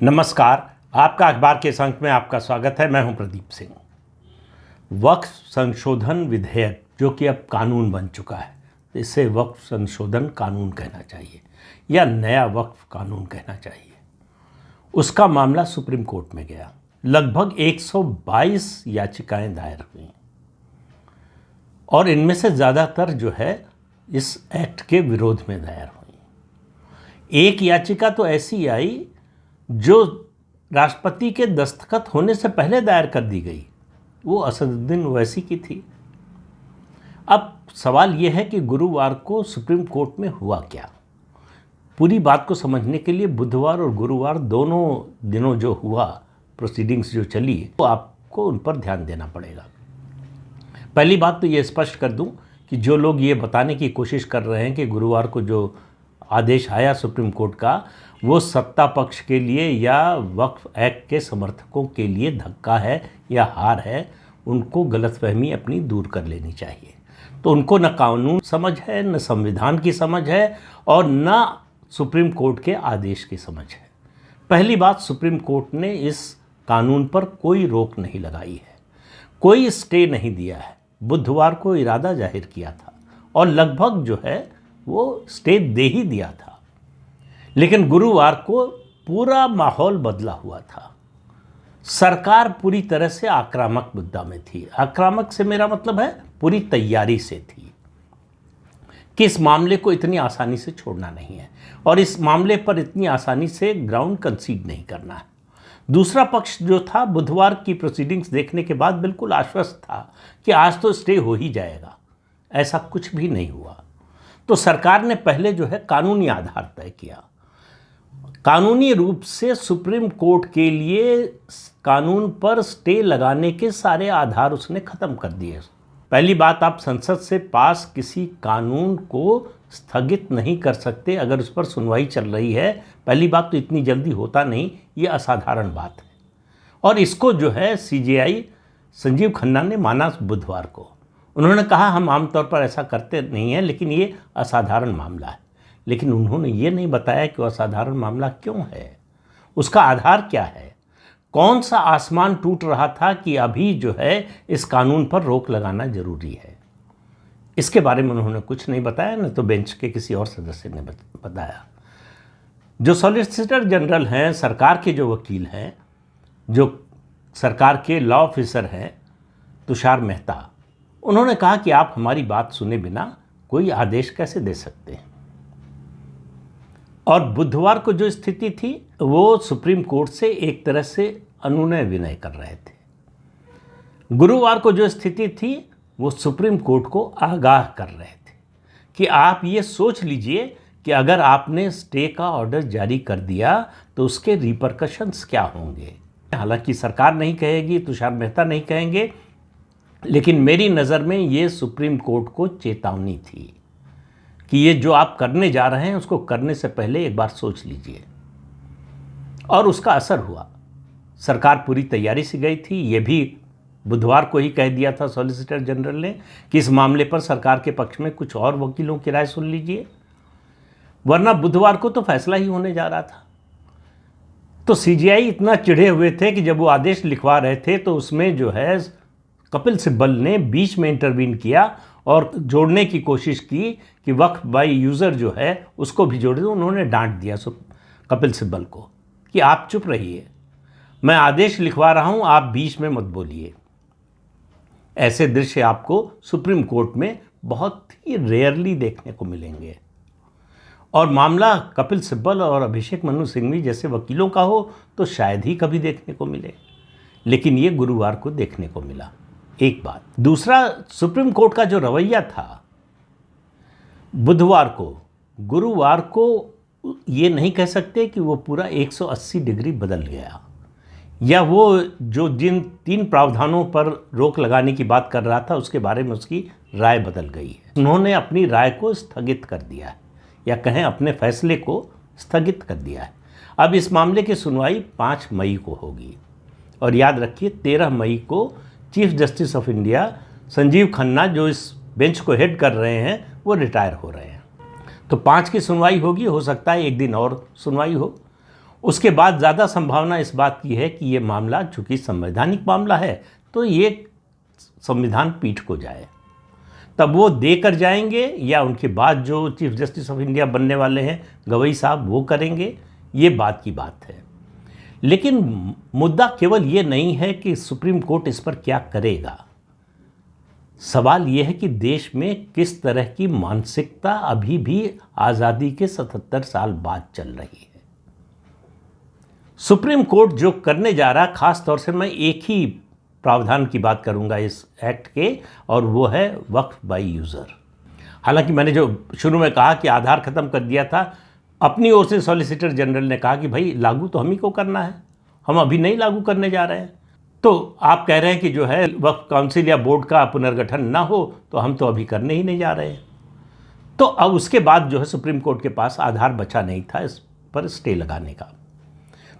नमस्कार। आपका अखबार के इस अंक में आपका स्वागत है। मैं हूं प्रदीप सिंह। वक्फ संशोधन विधेयक जो कि अब कानून बन चुका है, इसे वक्फ संशोधन कानून कहना चाहिए या नया वक्फ कानून कहना चाहिए। उसका मामला सुप्रीम कोर्ट में गया। लगभग 122 याचिकाएं दायर हुई और इनमें से ज़्यादातर जो है इस एक्ट के विरोध में दायर हुई। एक याचिका तो ऐसी आई जो राष्ट्रपति के दस्तखत होने से पहले दायर कर दी गई, वो असदुद्दीन ओवैसी की थी। अब सवाल यह है कि गुरुवार को सुप्रीम कोर्ट में हुआ क्या। पूरी बात को समझने के लिए बुधवार और गुरुवार दोनों दिनों जो हुआ, प्रोसीडिंग्स जो चली, तो आपको उन पर ध्यान देना पड़ेगा। पहली बात तो ये स्पष्ट कर दूं कि जो लोग ये बताने की कोशिश कर रहे हैं कि गुरुवार को जो आदेश आया सुप्रीम कोर्ट का, वो सत्ता पक्ष के लिए या वक्फ एक्ट के समर्थकों के लिए धक्का है या हार है, उनको गलतफहमी अपनी दूर कर लेनी चाहिए। तो उनको न कानून समझ है, न संविधान की समझ है और न सुप्रीम कोर्ट के आदेश की समझ है। पहली बात, सुप्रीम कोर्ट ने इस कानून पर कोई रोक नहीं लगाई है, कोई स्टे नहीं दिया है। बुधवार को इरादा जाहिर किया था और लगभग जो है वो स्टे दे ही दिया था, लेकिन गुरुवार को पूरा माहौल बदला हुआ था। सरकार पूरी तरह से आक्रामक मुद्दा में थी। आक्रामक से मेरा मतलब है पूरी तैयारी से थी कि इस मामले को इतनी आसानी से छोड़ना नहीं है और इस मामले पर इतनी आसानी से ग्राउंड कंसीड नहीं करना है। दूसरा पक्ष जो था, बुधवार की प्रोसीडिंग्स देखने के बाद बिल्कुल आश्वस्त था कि आज तो स्टे हो ही जाएगा। ऐसा कुछ भी नहीं हुआ। तो सरकार ने पहले जो है कानूनी आधार तय किया। कानूनी रूप से सुप्रीम कोर्ट के लिए कानून पर स्टे लगाने के सारे आधार उसने ख़त्म कर दिए। पहली बात, आप संसद से पास किसी कानून को स्थगित नहीं कर सकते अगर उस पर सुनवाई चल रही है। पहली बात तो इतनी जल्दी होता नहीं, ये असाधारण बात है और इसको जो है सीजेआई संजीव खन्ना ने माना बुधवार को। उन्होंने कहा हम आमतौर पर ऐसा करते नहीं हैं, लेकिन ये असाधारण मामला है। लेकिन उन्होंने ये नहीं बताया कि वो असाधारण मामला क्यों है, उसका आधार क्या है, कौन सा आसमान टूट रहा था कि अभी जो है इस कानून पर रोक लगाना जरूरी है। इसके बारे में उन्होंने कुछ नहीं बताया, न तो बेंच के किसी और सदस्य ने बताया। जो सॉलिसिटर जनरल हैं, सरकार के जो वकील हैं, जो सरकार के लॉ ऑफिसर हैं, तुषार मेहता, उन्होंने कहा कि आप हमारी बात सुने बिना कोई आदेश कैसे दे सकते हैं। और बुधवार को जो स्थिति थी वो सुप्रीम कोर्ट से एक तरह से अनुनय विनय कर रहे थे। गुरुवार को जो स्थिति थी वो सुप्रीम कोर्ट को आगाह कर रहे थे कि आप ये सोच लीजिए कि अगर आपने स्टे का ऑर्डर जारी कर दिया तो उसके रिपरकशंस क्या होंगे। हालांकि सरकार नहीं कहेगी, तुषार मेहता नहीं कहेंगे, लेकिन मेरी नज़र में ये सुप्रीम कोर्ट को चेतावनी थी कि ये जो आप करने जा रहे हैं उसको करने से पहले एक बार सोच लीजिए। और उसका असर हुआ। सरकार पूरी तैयारी से गई थी। ये भी बुधवार को ही कह दिया था सॉलिसिटर जनरल ने कि इस मामले पर सरकार के पक्ष में कुछ और वकीलों की राय सुन लीजिए, वरना बुधवार को तो फैसला ही होने जा रहा था। तो सीजेआई इतना चिढ़े हुए थे कि जब वो आदेश लिखवा रहे थे तो उसमें जो है कपिल सिब्बल ने बीच में इंटरवीन किया और जोड़ने की कोशिश की कि वक्फ बाय यूज़र जो है उसको भी जोड़ दो। उन्होंने डांट दिया कपिल सिब्बल को कि आप चुप रहिए, मैं आदेश लिखवा रहा हूं, आप बीच में मत बोलिए। ऐसे दृश्य आपको सुप्रीम कोर्ट में बहुत ही रेयरली देखने को मिलेंगे। और मामला कपिल सिब्बल और अभिषेक मनु सिंघवी जैसे वकीलों का हो तो शायद ही कभी देखने को मिले, लेकिन ये गुरुवार को देखने को मिला। एक बात। दूसरा, सुप्रीम कोर्ट का जो रवैया था बुधवार को, गुरुवार को ये नहीं कह सकते कि वो पूरा 180 डिग्री बदल गया, या वो जो जिन 3 प्रावधानों पर रोक लगाने की बात कर रहा था उसके बारे में उसकी राय बदल गई है। उन्होंने अपनी राय को स्थगित कर दिया है, या कहें अपने फैसले को स्थगित कर दिया है। अब इस मामले की सुनवाई 5 मई को होगी और याद रखिए 13 मई को chief justice of India Sanjeev Khanna जो इस बेंच को हेड कर रहे हैं वो रिटायर हो रहे हैं। तो 5 की सुनवाई होगी, हो सकता है एक दिन और सुनवाई हो। उसके बाद ज़्यादा संभावना इस बात की है कि ये मामला चूँकि संवैधानिक मामला है तो ये संविधान पीठ को जाए, तब वो देकर जाएंगे या उनके बाद जो चीफ जस्टिस ऑफ इंडिया बनने वाले हैं गवई साहब वो करेंगे, ये बात की बात है। लेकिन मुद्दा केवल ये नहीं है कि सुप्रीम कोर्ट इस पर क्या करेगा, सवाल ये है कि देश में किस तरह की मानसिकता अभी भी आज़ादी के 77 साल बाद चल रही है। सुप्रीम कोर्ट जो करने जा रहा, खास तौर से मैं एक ही प्रावधान की बात करूंगा इस एक्ट के, और वो है वक्फ बाय यूज़र। हालांकि मैंने जो शुरू में कहा कि आधार ख़त्म कर दिया था, अपनी ओर से सॉलिसिटर जनरल ने कहा कि भाई लागू तो हम ही को करना है, हम अभी नहीं लागू करने जा रहे हैं। तो आप कह रहे हैं कि जो है वक्फ काउंसिल या बोर्ड का पुनर्गठन ना हो, तो हम तो अभी करने ही नहीं जा रहे हैं। तो अब उसके बाद जो है सुप्रीम कोर्ट के पास आधार बचा नहीं था इस पर स्टे लगाने का।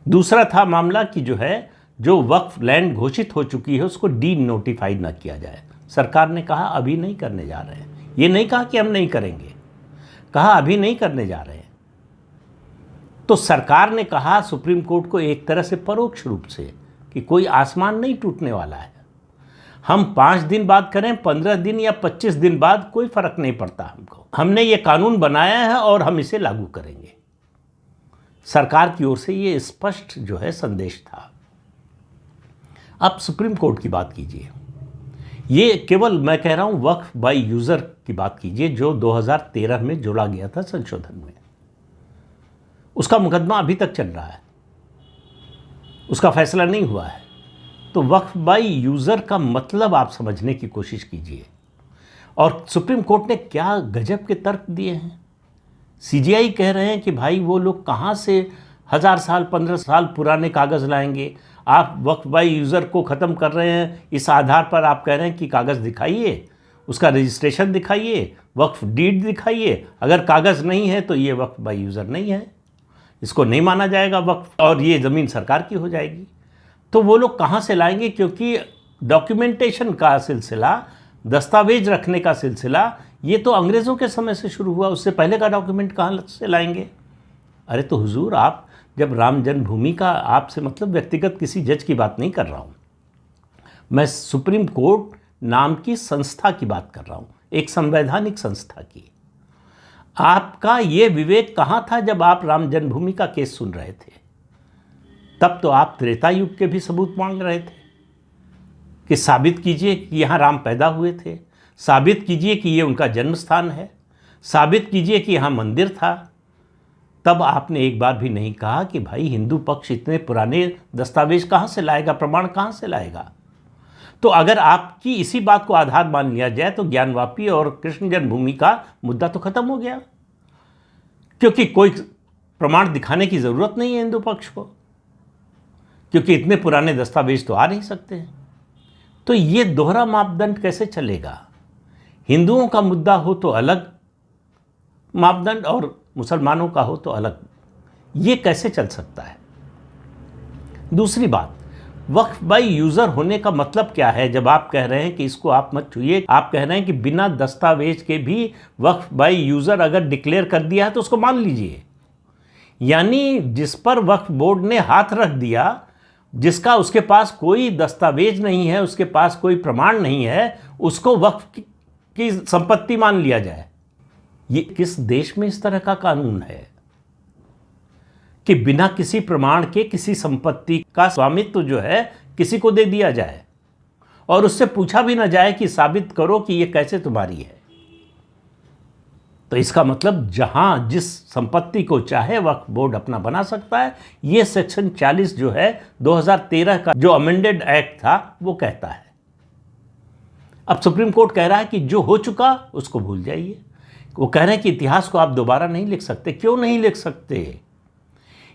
दूसरा था मामला कि जो वक्फ लैंड घोषित हो चुकी है उसको डी नोटिफाइड ना किया जाए। सरकार ने कहा अभी नहीं करने जा रहे हैं, ये नहीं कहा कि हम नहीं करेंगे, कहा अभी नहीं करने जा रहे हैं। तो सरकार ने कहा सुप्रीम कोर्ट को एक तरह से परोक्ष रूप से कि कोई आसमान नहीं टूटने वाला है, हम 5 दिन बाद करें, 15 दिन या 25 दिन बाद, कोई फर्क नहीं पड़ता हमको, हमने ये कानून बनाया है और हम इसे लागू करेंगे। सरकार की ओर से ये स्पष्ट जो है संदेश था। अब सुप्रीम कोर्ट की बात कीजिए, ये केवल मैं कह रहा हूँ वक्फ बाय यूज़र की बात कीजिए जो 2013 में जोड़ा गया था संशोधन में, उसका मुकदमा अभी तक चल रहा है, उसका फैसला नहीं हुआ है। तो वक्फ बाय यूज़र का मतलब आप समझने की कोशिश कीजिए। और सुप्रीम कोर्ट ने क्या गजब के तर्क दिए हैं। सीजीआई कह रहे हैं कि भाई वो लोग कहाँ से 1000 साल 15 साल पुराने कागज़ लाएंगे, आप वक्फ बाय यूज़र को ख़त्म कर रहे हैं, इस आधार पर आप कह रहे हैं कि कागज़ दिखाइए, उसका रजिस्ट्रेशन दिखाइए, वक्फ डीड दिखाइए, अगर कागज़ नहीं है तो ये वक्फ बाय यूज़र नहीं है, इसको नहीं माना जाएगा वक्फ, और ये ज़मीन सरकार की हो जाएगी। तो वो लोग कहाँ से लाएंगे, क्योंकि डॉक्यूमेंटेशन का सिलसिला, दस्तावेज रखने का सिलसिला ये तो अंग्रेज़ों के समय से शुरू हुआ, उससे पहले का डॉक्यूमेंट कहाँ से लाएंगे। अरे तो हुजूर, आप जब राम जन्मभूमि का, आपसे मतलब व्यक्तिगत किसी जज की बात नहीं कर रहा हूँ, मैं सुप्रीम कोर्ट नाम की संस्था की बात कर रहा हूँ, एक संवैधानिक संस्था की। आपका ये विवेक कहाँ था जब आप राम जन्मभूमि का केस सुन रहे थे? तब तो आप त्रेता युग के भी सबूत मांग रहे थे कि साबित कीजिए कि यहाँ राम पैदा हुए थे, साबित कीजिए कि ये उनका जन्म स्थान है, साबित कीजिए कि यहाँ मंदिर था। तब आपने एक बार भी नहीं कहा कि भाई हिंदू पक्ष इतने पुराने दस्तावेज कहाँ से लाएगा, प्रमाण कहाँ से लाएगा। तो अगर आपकी इसी बात को आधार मान लिया जाए तो ज्ञानवापी और कृष्ण जन्मभूमि का मुद्दा तो खत्म हो गया, क्योंकि कोई प्रमाण दिखाने की ज़रूरत नहीं है हिंदू पक्ष को, क्योंकि इतने पुराने दस्तावेज तो आ नहीं सकते हैं। तो ये दोहरा मापदंड कैसे चलेगा? हिंदुओं का मुद्दा हो तो अलग मापदंड और मुसलमानों का हो तो अलग, ये कैसे चल सकता है? दूसरी बात, वक्फ बाय यूज़र होने का मतलब क्या है? जब आप कह रहे हैं कि इसको आप मत छूइए, आप कह रहे हैं कि बिना दस्तावेज के भी वक्फ बाय यूज़र अगर डिक्लेयर कर दिया है तो उसको मान लीजिए। यानी जिस पर वक्फ बोर्ड ने हाथ रख दिया, जिसका उसके पास कोई दस्तावेज नहीं है, उसके पास कोई प्रमाण नहीं है, उसको वक्फ की संपत्ति मान लिया जाए। ये किस देश में इस तरह का कानून है कि बिना किसी प्रमाण के किसी संपत्ति का स्वामित्व जो है किसी को दे दिया जाए और उससे पूछा भी ना जाए कि साबित करो कि ये कैसे तुम्हारी है? तो इसका मतलब जहां जिस संपत्ति को चाहे वक्फ बोर्ड अपना बना सकता है। ये सेक्शन 40 जो है 2013 का जो अमेंडेड एक्ट था वो कहता है। अब सुप्रीम कोर्ट कह रहा है कि जो हो चुका उसको भूल जाइए। वो कह रहे हैं कि इतिहास को आप दोबारा नहीं लिख सकते। क्यों नहीं लिख सकते?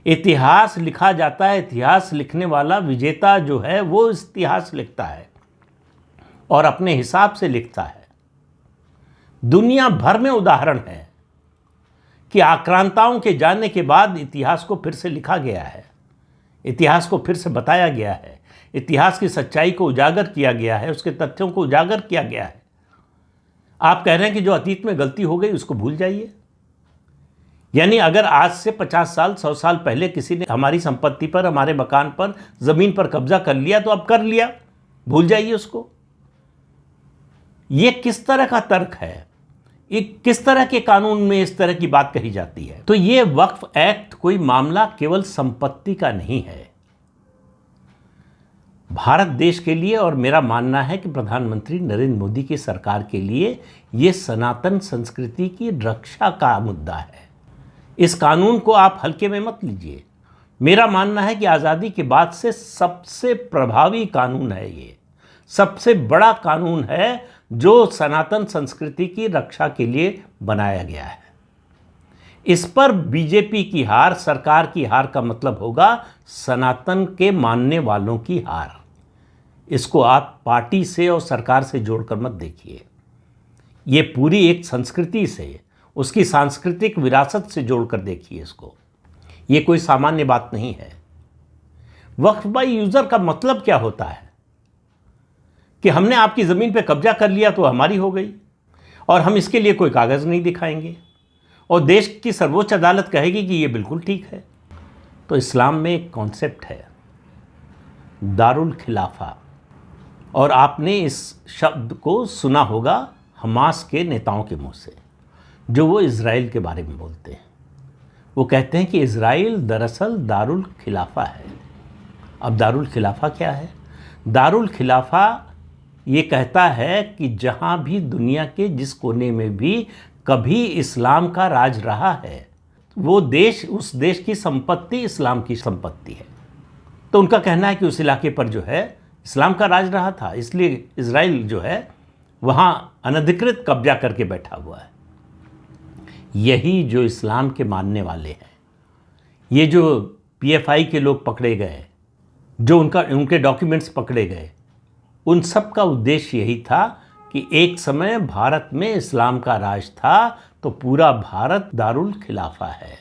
इतिहास लिखा जाता है, इतिहास लिखने वाला विजेता जो है वो इतिहास लिखता है और अपने हिसाब से लिखता है। दुनिया भर में उदाहरण है कि आक्रांताओं के जाने के बाद इतिहास को फिर से लिखा गया है, इतिहास को फिर से बताया गया है, इतिहास की सच्चाई को उजागर किया गया है, उसके तथ्यों को उजागर किया गया है। आप कह रहे हैं कि जो अतीत में गलती हो गई उसको भूल जाइए। यानी अगर आज से 50 साल 100 साल पहले किसी ने हमारी संपत्ति पर, हमारे मकान पर, ज़मीन पर कब्जा कर लिया तो अब कर लिया, भूल जाइए उसको। ये किस तरह का तर्क है? ये किस तरह के कानून में इस तरह की बात कही जाती है? तो ये वक्फ एक्ट कोई मामला केवल संपत्ति का नहीं है। भारत देश के लिए, और मेरा मानना है कि प्रधानमंत्री नरेंद्र मोदी की सरकार के लिए, ये सनातन संस्कृति की रक्षा का मुद्दा है। इस कानून को आप हल्के में मत लीजिए। मेरा मानना है कि आज़ादी के बाद से सबसे प्रभावी कानून है ये, सबसे बड़ा कानून है जो सनातन संस्कृति की रक्षा के लिए बनाया गया है। इस पर बीजेपी की हार, सरकार की हार का मतलब होगा सनातन के मानने वालों की हार। इसको आप पार्टी से और सरकार से जोड़कर मत देखिए। ये पूरी एक संस्कृति से, उसकी सांस्कृतिक विरासत से जोड़कर देखिए इसको। ये कोई सामान्य बात नहीं है। वक्फ बाय यूज़र का मतलब क्या होता है कि हमने आपकी ज़मीन पे कब्जा कर लिया तो हमारी हो गई, और हम इसके लिए कोई कागज़ नहीं दिखाएंगे, और देश की सर्वोच्च अदालत कहेगी कि ये बिल्कुल ठीक है। तो इस्लाम में एक कॉन्सेप्ट है दारुल खिलाफा, और आपने इस शब्द को सुना होगा हमास के नेताओं के मुंह से, जो वो इज़राइल के बारे में बोलते हैं। वो कहते हैं कि इज़राइल दरअसल दारुल खिलाफा है। अब दारुल खिलाफा क्या है? दारुल खिलाफा ये कहता है कि जहाँ भी दुनिया के जिस कोने में भी कभी इस्लाम का राज रहा है, वो देश, उस देश की संपत्ति इस्लाम की संपत्ति है। तो उनका कहना है कि उस इलाके पर जो है इस्लाम का राज रहा था, इसलिए इज़राइल जो है वहाँ अनधिकृत कब्जा करके बैठा हुआ है। यही जो इस्लाम के मानने वाले हैं, ये जो PFI के लोग पकड़े गए, जो उनके डॉक्यूमेंट्स पकड़े गए, उन सब का उद्देश्य यही था कि एक समय भारत में इस्लाम का राज था, तो पूरा भारत दारुल खिलाफा है,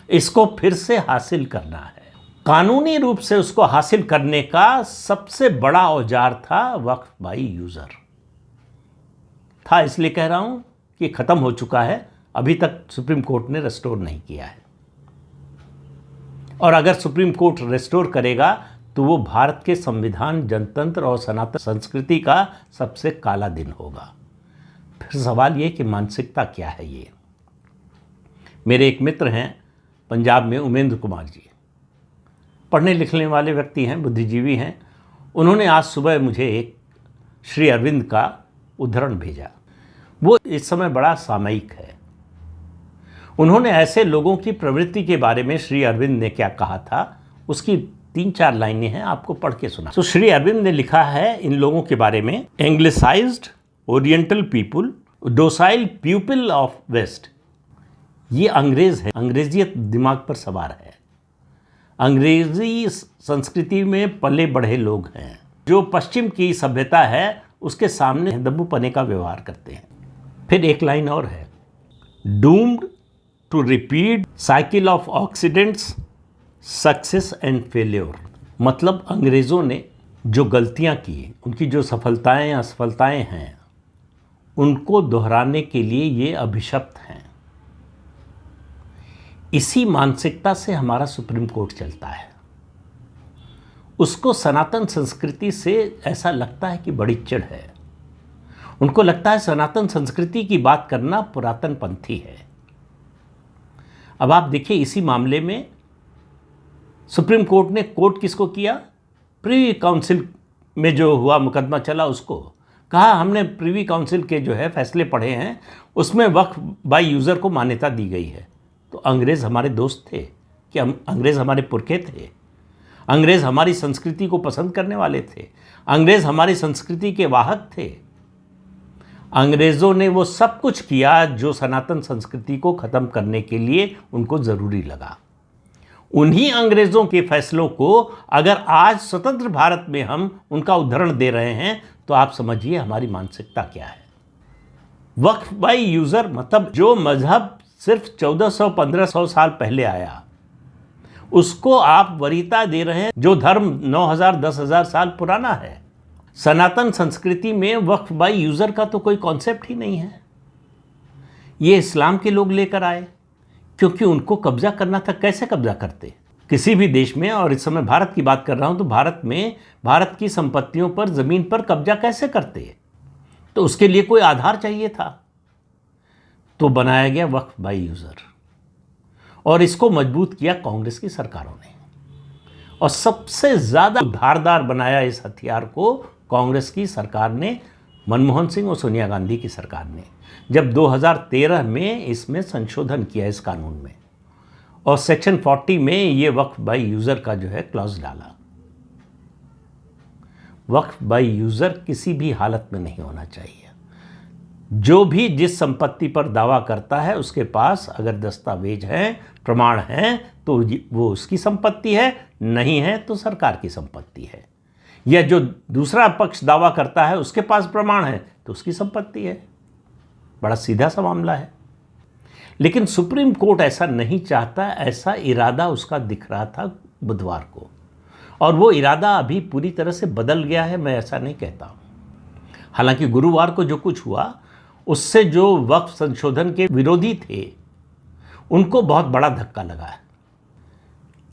इसको फिर से हासिल करना है। कानूनी रूप से उसको हासिल करने का सबसे बड़ा औजार था वक्फ बाय यूज़र। था इसलिए कह रहा हूँ कि ख़त्म हो चुका है, अभी तक सुप्रीम कोर्ट ने रेस्टोर नहीं किया है, और अगर सुप्रीम कोर्ट रेस्टोर करेगा तो वो भारत के संविधान, जनतंत्र और सनातन संस्कृति का सबसे काला दिन होगा। फिर सवाल ये कि मानसिकता क्या है ये? मेरे एक मित्र हैं पंजाब में, उमेंद्र कुमार जी, पढ़ने लिखने वाले व्यक्ति हैं, बुद्धिजीवी हैं। उन्होंने आज सुबह मुझे एक श्री अरविंद का उद्धरण भेजा। वो इस समय बड़ा सामयिक है। उन्होंने ऐसे लोगों की प्रवृत्ति के बारे में श्री अरविंद ने क्या कहा था, उसकी 3-4 लाइनें हैं, आपको पढ़ के सुना। तो श्री अरविंद ने लिखा है इन लोगों के बारे में, anglicised oriental people, docile pupil of West. ये अंग्रेज है, अंग्रेजियत दिमाग पर सवार है, अंग्रेजी संस्कृति में पले बढ़े लोग हैं, जो पश्चिम की सभ्यता है उसके सामने दब्बूपने का व्यवहार करते हैं। फिर एक लाइन और है, doomed to repeat cycle of accidents, success and failure. मतलब अंग्रेज़ों ने जो गलतियां की, उनकी जो सफलताएं असफलताएं हैं, उनको दोहराने के लिए ये अभिशप्त हैं। इसी मानसिकता से हमारा सुप्रीम कोर्ट चलता है। उसको सनातन संस्कृति से ऐसा लगता है कि बड़ी चिढ़ है। उनको लगता है सनातन संस्कृति की बात करना पुरातन पंथी है। अब आप देखिए, इसी मामले में सुप्रीम कोर्ट ने कोर्ट किसको किया? प्रीवी काउंसिल में जो हुआ मुकदमा चला उसको कहा हमने प्रीवी काउंसिल के जो है फैसले पढ़े हैं, उसमें वक्फ बाय यूज़र को मान्यता दी गई है। तो अंग्रेज़ हमारे दोस्त थे कि अंग्रेज़ हमारे पुरखे थे, अंग्रेज़ हमारी संस्कृति को पसंद करने वाले थे, अंग्रेज़ हमारी संस्कृति के वाहक थे। अंग्रेज़ों ने वो सब कुछ किया जो सनातन संस्कृति को ख़त्म करने के लिए उनको ज़रूरी लगा। उन्हीं अंग्रेज़ों के फैसलों को अगर आज स्वतंत्र भारत में हम उनका उदाहरण दे रहे हैं, तो आप समझिए हमारी मानसिकता क्या है। वक्फ बाय यूज़र मतलब जो मजहब सिर्फ 1400-1500 साल पहले आया, उसको आप वरीयता दे रहे हैं जो धर्म 9000-10,000 साल पुराना है। सनातन संस्कृति में वक्फ बाय यूज़र का तो कोई कॉन्सेप्ट ही नहीं है। ये इस्लाम के लोग लेकर आए। क्योंकि उनको कब्जा करना था। कैसे कब्जा करते किसी भी देश में, और इस समय भारत की बात कर रहा हूं, तो भारत में भारत की संपत्तियों पर, जमीन पर कब्जा कैसे करते? तो उसके लिए कोई आधार चाहिए था, तो बनाया गया वक्फ बाय यूजर, और इसको मजबूत किया कांग्रेस की सरकारों ने। और सबसे ज्यादा धारदार बनाया इस हथियार को कांग्रेस की सरकार ने, मनमोहन सिंह और सोनिया गांधी की सरकार ने, जब 2013 में इसमें संशोधन किया इस कानून में, और सेक्शन 40 में ये वक्फ बाय यूजर का जो है क्लॉज डाला। वक्फ बाय यूजर किसी भी हालत में नहीं होना चाहिए। जो भी जिस संपत्ति पर दावा करता है उसके पास अगर दस्तावेज हैं, प्रमाण हैं, तो वो उसकी संपत्ति है, नहीं है तो सरकार की संपत्ति है। या जो दूसरा पक्ष दावा करता है उसके पास प्रमाण है तो उसकी संपत्ति है। बड़ा सीधा सा मामला है। लेकिन सुप्रीम कोर्ट ऐसा नहीं चाहता। ऐसा इरादा उसका दिख रहा था बुधवार को, और वो इरादा अभी पूरी तरह से बदल गया है, मैं ऐसा नहीं कहता हूँ। हालांकि गुरुवार को जो कुछ हुआ उससे जो वक्फ संशोधन के विरोधी थे उनको बहुत बड़ा धक्का लगा है।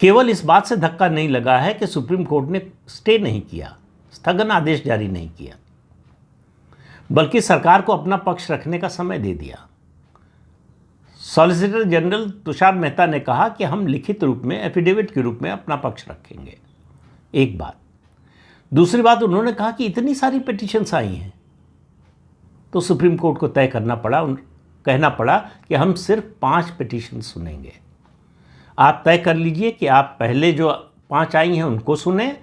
केवल इस बात से धक्का नहीं लगा है कि सुप्रीम कोर्ट ने स्टे नहीं किया, स्थगन आदेश जारी नहीं किया, बल्कि सरकार को अपना पक्ष रखने का समय दे दिया। सॉलिसिटर जनरल तुषार मेहता ने कहा कि हम लिखित रूप में, एफिडेविट के रूप में अपना पक्ष रखेंगे। एक बात। दूसरी बात, उन्होंने कहा कि इतनी सारी पिटीशंस आई हैं तो सुप्रीम कोर्ट को तय करना पड़ा, कहना पड़ा कि हम सिर्फ 5 पिटीशन सुनेंगे। आप तय कर लीजिए कि आप पहले जो 5 आई हैं उनको सुने,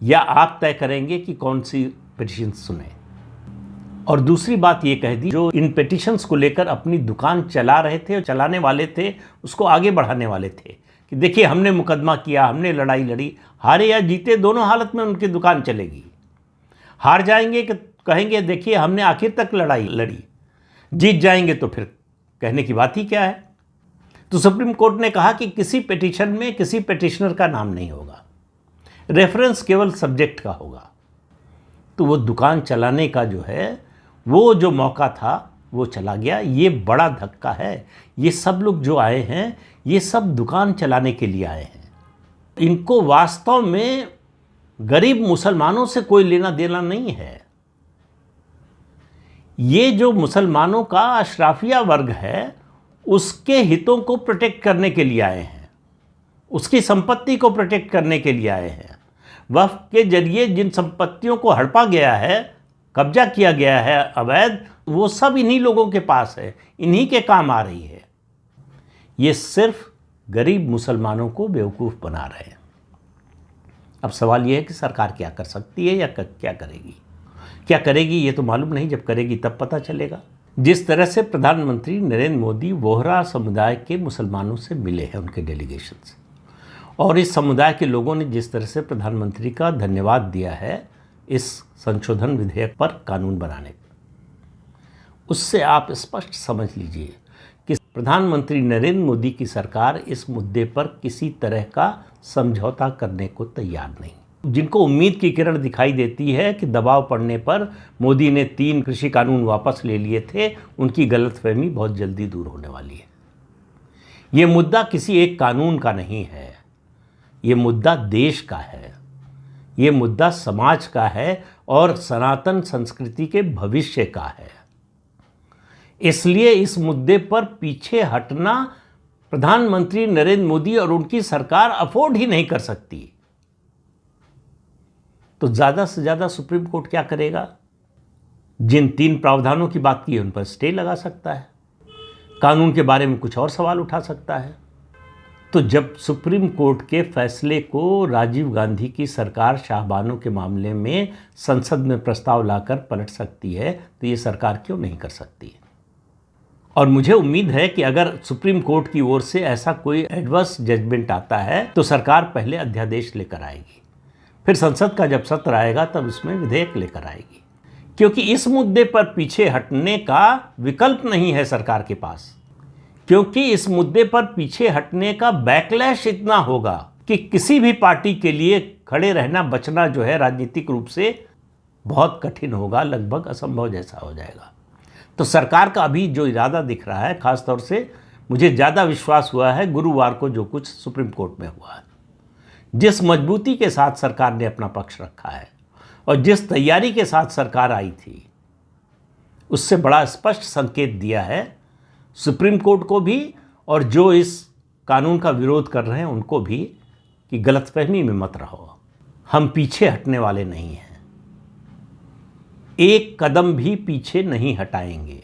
या आप तय करेंगे कि कौन सी पिटीशन सुने। और दूसरी बात ये कह दी, जो इन पिटीशंस को लेकर अपनी दुकान चला रहे थे और चलाने वाले थे, उसको आगे बढ़ाने वाले थे कि देखिए हमने मुकदमा किया, हमने लड़ाई लड़ी, हारे या जीते दोनों हालत में उनकी दुकान चलेगी। हार जाएंगे कि कहेंगे देखिए हमने आखिर तक लड़ाई लड़ी, जीत जाएंगे तो फिर कहने की बात ही क्या है। तो सुप्रीम कोर्ट ने कहा कि किसी पिटीशन में किसी पिटिशनर का नाम नहीं होगा, रेफरेंस केवल सब्जेक्ट का होगा। तो वो दुकान चलाने का जो है, वो जो मौका था वो चला गया। ये बड़ा धक्का है। ये सब लोग जो आए हैं, ये सब दुकान चलाने के लिए आए हैं। इनको वास्तव में गरीब मुसलमानों से कोई लेना देना नहीं है। ये जो मुसलमानों का अशराफिया वर्ग है, उसके हितों को प्रोटेक्ट करने के लिए आए हैं, उसकी संपत्ति को प्रोटेक्ट करने के लिए आए हैं। वक्फ के जरिए जिन संपत्तियों को हड़पा गया है, कब्जा किया गया है अवैध, वो सब इन्हीं लोगों के पास है, इन्हीं के काम आ रही है। ये सिर्फ गरीब मुसलमानों को बेवकूफ़ बना रहे हैं। अब सवाल यह है कि सरकार क्या कर सकती है या क्या करेगी। क्या करेगी ये तो मालूम नहीं, जब करेगी तब पता चलेगा। जिस तरह से प्रधानमंत्री नरेंद्र मोदी वोहरा समुदाय के मुसलमानों से मिले हैं, उनके डेलीगेशन से, और इस समुदाय के लोगों ने जिस तरह से प्रधानमंत्री का धन्यवाद दिया है इस संशोधन विधेयक पर कानून बनाने पर, उससे आप स्पष्ट समझ लीजिए कि प्रधानमंत्री नरेंद्र मोदी की सरकार इस मुद्दे पर किसी तरह का समझौता करने को तैयार नहीं। जिनको उम्मीद की किरण दिखाई देती है कि दबाव पड़ने पर मोदी ने 3 कृषि कानून वापस ले लिए थे, उनकी गलतफहमी बहुत जल्दी दूर होने वाली है। ये मुद्दा किसी एक कानून का नहीं है, ये मुद्दा देश का है, ये मुद्दा समाज का है और सनातन संस्कृति के भविष्य का है। इसलिए इस मुद्दे पर पीछे हटना प्रधानमंत्री नरेंद्र मोदी और उनकी सरकार अफोर्ड ही नहीं कर सकती। तो ज़्यादा से ज़्यादा सुप्रीम कोर्ट क्या करेगा? जिन 3 प्रावधानों की बात की है उन पर स्टे लगा सकता है, कानून के बारे में कुछ और सवाल उठा सकता है। तो जब सुप्रीम कोर्ट के फैसले को राजीव गांधी की सरकार शाहबानों के मामले में संसद में प्रस्ताव लाकर पलट सकती है, तो ये सरकार क्यों नहीं कर सकती है? और मुझे उम्मीद है कि अगर सुप्रीम कोर्ट की ओर से ऐसा कोई एडवर्स जजमेंट आता है तो सरकार पहले अध्यादेश लेकर आएगी, फिर संसद का जब सत्र आएगा तब उसमें विधेयक लेकर आएगी। क्योंकि इस मुद्दे पर पीछे हटने का विकल्प नहीं है सरकार के पास, क्योंकि इस मुद्दे पर पीछे हटने का बैकलैश इतना होगा कि किसी भी पार्टी के लिए खड़े रहना बचना जो है राजनीतिक रूप से बहुत कठिन होगा, लगभग असंभव जैसा हो जाएगा। तो सरकार का अभी जो इरादा दिख रहा है, खासतौर से मुझे ज़्यादा विश्वास हुआ है गुरुवार को जो कुछ सुप्रीम कोर्ट में हुआ है, जिस मजबूती के साथ सरकार ने अपना पक्ष रखा है और जिस तैयारी के साथ सरकार आई थी, उससे बड़ा स्पष्ट संकेत दिया है सुप्रीम कोर्ट को भी और जो इस कानून का विरोध कर रहे हैं उनको भी कि गलतफहमी में मत रहो, हम पीछे हटने वाले नहीं हैं, एक कदम भी पीछे नहीं हटाएंगे।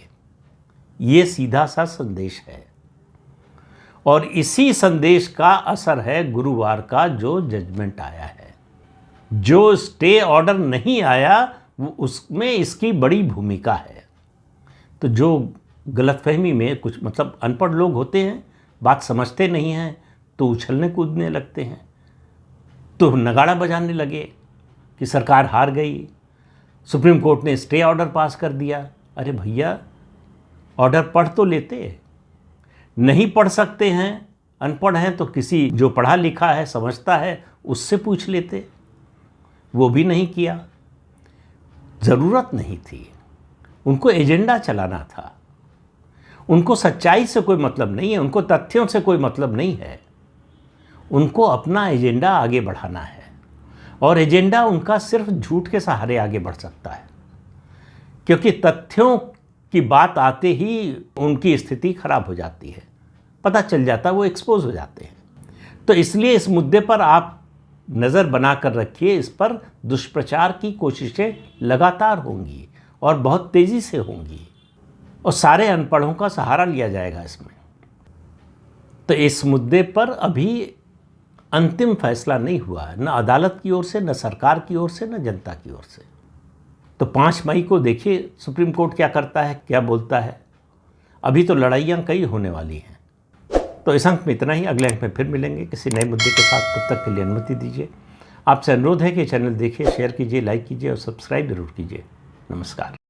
ये सीधा सा संदेश है और इसी संदेश का असर है गुरुवार का जो जजमेंट आया है। जो स्टे ऑर्डर नहीं आया वो उसमें इसकी बड़ी भूमिका है। तो जो गलतफहमी में कुछ मतलब अनपढ़ लोग होते हैं, बात समझते नहीं हैं, तो उछलने कूदने लगते हैं, तो नगाड़ा बजाने लगे कि सरकार हार गई, सुप्रीम कोर्ट ने स्टे ऑर्डर पास कर दिया। अरे भैया, ऑर्डर पढ़ तो लेते, नहीं पढ़ सकते हैं, अनपढ़ हैं, तो किसी जो पढ़ा लिखा है समझता है उससे पूछ लेते, वो भी नहीं किया। ज़रूरत नहीं थी, उनको एजेंडा चलाना था, उनको सच्चाई से कोई मतलब नहीं है, उनको तथ्यों से कोई मतलब नहीं है, उनको अपना एजेंडा आगे बढ़ाना है और एजेंडा उनका सिर्फ झूठ के सहारे आगे बढ़ सकता है, क्योंकि तथ्यों की बात आते ही उनकी स्थिति खराब हो जाती है, पता चल जाता है, वो एक्सपोज हो जाते हैं। तो इसलिए इस मुद्दे पर आप नज़र बना कर रखिए, इस पर दुष्प्रचार की कोशिशें लगातार होंगी और बहुत तेज़ी से होंगी और सारे अनपढ़ों का सहारा लिया जाएगा इसमें। तो इस मुद्दे पर अभी अंतिम फैसला नहीं हुआ है, न अदालत की ओर से, न सरकार की ओर से, न जनता की ओर से। तो 5 मई को देखिए सुप्रीम कोर्ट क्या करता है, क्या बोलता है। अभी तो लड़ाइयाँ कई होने वाली हैं। तो इस अंक में इतना ही, अगले अंक में फिर मिलेंगे किसी नए मुद्दे के साथ। तब तक के लिए अनुमति दीजिए। आपसे अनुरोध है कि चैनल देखिए, शेयर कीजिए, लाइक कीजिए और सब्सक्राइब जरूर कीजिए। नमस्कार।